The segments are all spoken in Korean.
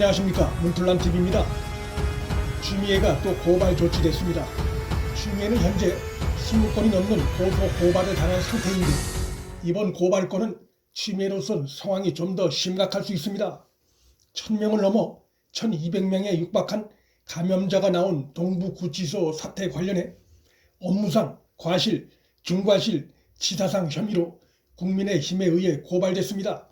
안녕하십니까, 문틀란TV입니다. 추미애가 또 고발 조치됐습니다. 추미애는 현재 20건이 넘는 고소 고발을 당한 상태인데 이번 고발건은 추미애로선 상황이 좀 더 심각할 수 있습니다. 1000명을 넘어 1200명에 육박한 감염자가 나온 동부구치소 사태 관련해 업무상 과실, 중과실, 치사상 혐의로 국민의힘에 의해 고발됐습니다.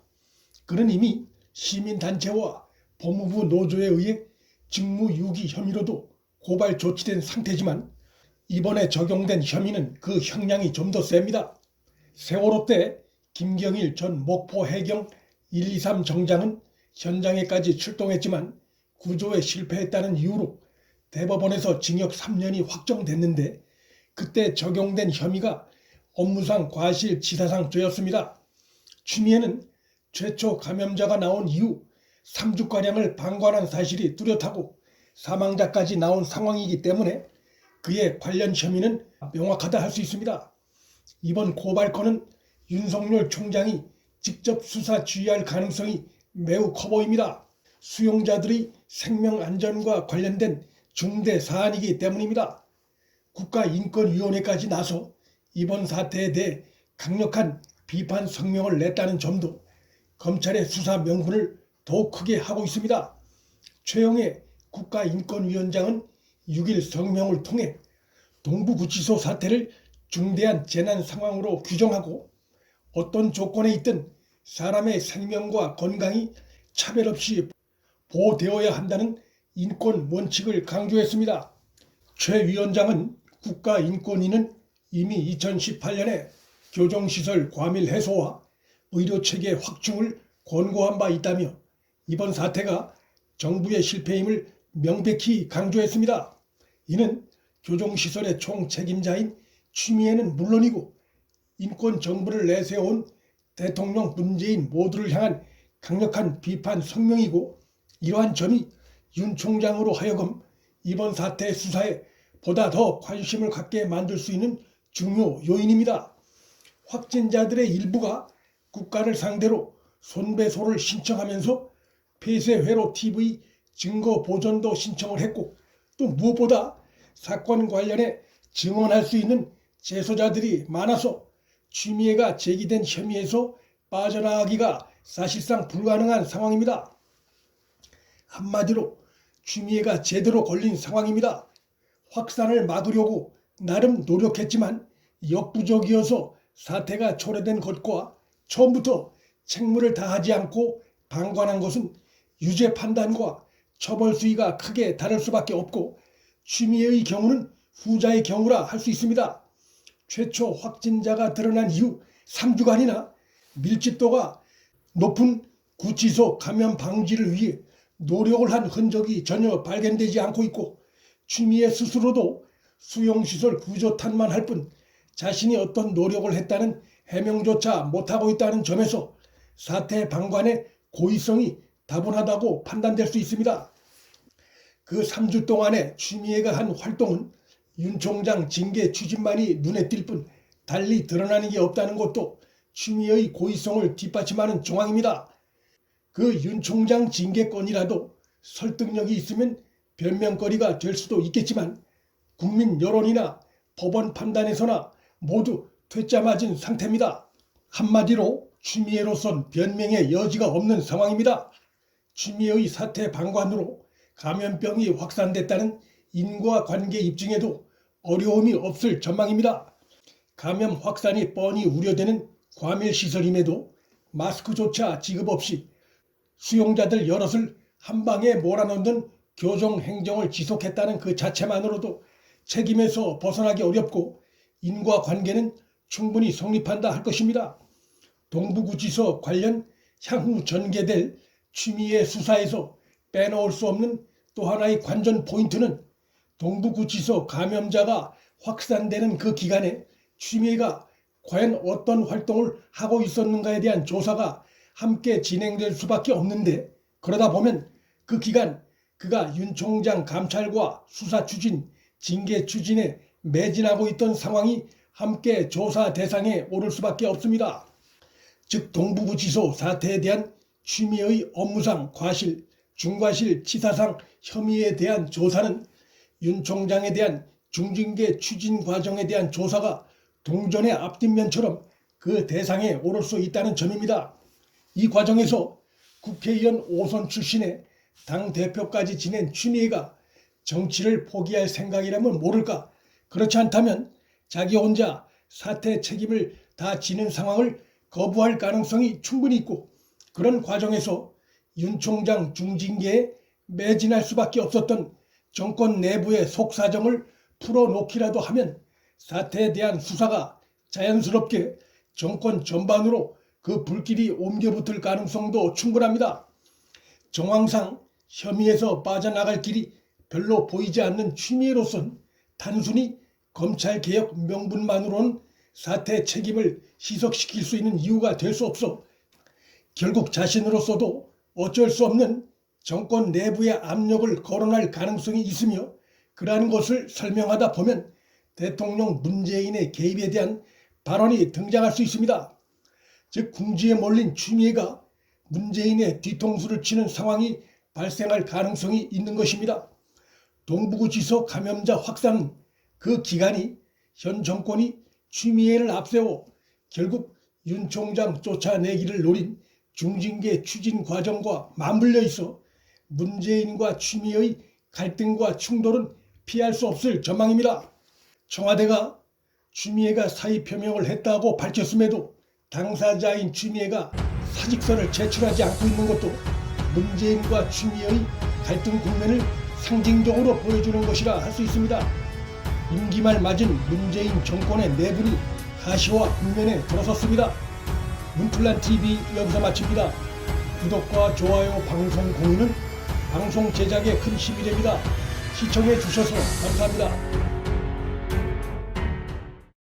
그는 이미 시민단체와 법무부 노조에 의해 직무유기 혐의로도 고발 조치된 상태지만 이번에 적용된 혐의는 그 형량이 좀 더 셉니다. 세월호 때 김경일 전 목포해경 123 정장은 현장에까지 출동했지만 구조에 실패했다는 이유로 대법원에서 징역 3년이 확정됐는데 그때 적용된 혐의가 업무상 과실치사상죄였습니다. 추미애는 최초 감염자가 나온 이후 3주가량을 방관한 사실이 뚜렷하고 사망자까지 나온 상황이기 때문에 그의 관련 혐의는 명확하다 할 수 있습니다. 이번 고발건은 윤석열 총장이 직접 수사 지휘할 가능성이 매우 커 보입니다. 수용자들의 생명 안전과 관련된 중대 사안이기 때문입니다. 국가인권위원회까지 나서 이번 사태에 대해 강력한 비판 성명을 냈다는 점도 검찰의 수사 명분을 더욱 크게 하고 있습니다. 최영애 국가인권위원장은 6일 성명을 통해 동부구치소 사태를 중대한 재난 상황으로 규정하고 어떤 조건에 있든 사람의 생명과 건강이 차별 없이 보호되어야 한다는 인권 원칙을 강조했습니다. 최 위원장은 국가인권위는 이미 2018년에 교정시설 과밀 해소와 의료체계 확충을 권고한 바 있다며 이번 사태가 정부의 실패임을 명백히 강조했습니다. 이는 교정시설의 총책임자인 추미애는 물론이고 인권 정부를 내세운 대통령 문재인 모두를 향한 강력한 비판 성명이고 이러한 점이 윤 총장으로 하여금 이번 사태 수사에 보다 더 관심을 갖게 만들 수 있는 중요 요인입니다. 확진자들의 일부가 국가를 상대로 손배소를 신청하면서 폐쇄회로 TV 증거 보존도 신청을 했고 또 무엇보다 사건 관련해 증언할 수 있는 재소자들이 많아서 추미애가 제기된 혐의에서 빠져나가기가 사실상 불가능한 상황입니다. 한마디로 추미애가 제대로 걸린 상황입니다. 확산을 막으려고 나름 노력했지만 역부족이어서 사태가 초래된 것과 처음부터 책무를 다하지 않고 방관한 것은 유죄 판단과 처벌 수위가 크게 다를 수밖에 없고 추미애의 경우는 후자의 경우라 할 수 있습니다. 최초 확진자가 드러난 이후 3주간이나 밀집도가 높은 구치소 감염 방지를 위해 노력을 한 흔적이 전혀 발견되지 않고 있고 추미애 스스로도 수용시설 구조탄만 할 뿐 자신이 어떤 노력을 했다는 해명조차 못하고 있다는 점에서 사태 방관의 고의성이 다분하다고 판단될 수 있습니다. 그 3주 동안에 추미애가 한 활동은 윤 총장 징계 추진만이 눈에 띌 뿐 달리 드러나는 게 없다는 것도 추미애의 고의성을 뒷받침하는 정황입니다. 그 윤 총장 징계건이라도 설득력이 있으면 변명거리가 될 수도 있겠지만 국민 여론이나 법원 판단에서나 모두 퇴짜 맞은 상태입니다. 한마디로 추미애로선 변명의 여지가 없는 상황입니다. 추미애의 사태 방관으로 감염병이 확산됐다는 인과관계 입증에도 어려움이 없을 전망입니다. 감염 확산이 뻔히 우려되는 과밀시설임에도 마스크조차 지급 없이 수용자들 여럿을 한 방에 몰아넣는 교정행정을 지속했다는 그 자체만으로도 책임에서 벗어나기 어렵고 인과관계는 충분히 성립한다 할 것입니다. 동부구치소 관련 향후 전개될 추미애 수사에서 빼놓을 수 없는 또 하나의 관전 포인트는 동부구치소 감염자가 확산되는 그 기간에 추미애가 과연 어떤 활동을 하고 있었는가에 대한 조사가 함께 진행될 수밖에 없는데 그러다 보면 그 기간 그가 윤 총장 감찰과 수사 추진, 징계 추진에 매진하고 있던 상황이 함께 조사 대상에 오를 수밖에 없습니다. 즉 동부구치소 사태에 대한 추미애의 업무상 과실, 중과실 치사상 혐의에 대한 조사는 윤 총장에 대한 중징계 추진 과정에 대한 조사가 동전의 앞뒷면처럼 그 대상에 오를 수 있다는 점입니다. 이 과정에서 국회의원 5선 출신의 당대표까지 지낸 추미애가 정치를 포기할 생각이라면 모를까. 그렇지 않다면 자기 혼자 사퇴 책임을 다 지는 상황을 거부할 가능성이 충분히 있고, 그런 과정에서 윤 총장 중징계에 매진할 수밖에 없었던 정권 내부의 속사정을 풀어놓기라도 하면 사태에 대한 수사가 자연스럽게 정권 전반으로 그 불길이 옮겨붙을 가능성도 충분합니다. 정황상 혐의에서 빠져나갈 길이 별로 보이지 않는 추미애로선 단순히 검찰개혁 명분만으로는 사태 책임을 희석시킬 수 있는 이유가 될 수 없어 결국 자신으로서도 어쩔 수 없는 정권 내부의 압력을 거론할 가능성이 있으며, 그러한 것을 설명하다 보면 대통령 문재인의 개입에 대한 발언이 등장할 수 있습니다. 즉 궁지에 몰린 추미애가 문재인의 뒤통수를 치는 상황이 발생할 가능성이 있는 것입니다. 동부구치소 감염자 확산은 그 기간이 현 정권이 추미애를 앞세워 결국 윤 총장 쫓아내기를 노린 중징계 추진 과정과 맞물려 있어 문재인과 추미애의 갈등과 충돌은 피할 수 없을 전망입니다. 청와대가 추미애가 사의 표명을 했다고 밝혔음에도 당사자인 추미애가 사직서를 제출하지 않고 있는 것도 문재인과 추미애의 갈등 국면을 상징적으로 보여주는 것이라 할 수 있습니다. 임기 말 맞은 문재인 정권의 내분이 가시화 국면에 들어섰습니다. 문플란TV 여기서 마칩니다. 구독과 좋아요, 방송 공유는 방송 제작에 큰 힘이 됩니다. 시청해 주셔서 감사합니다.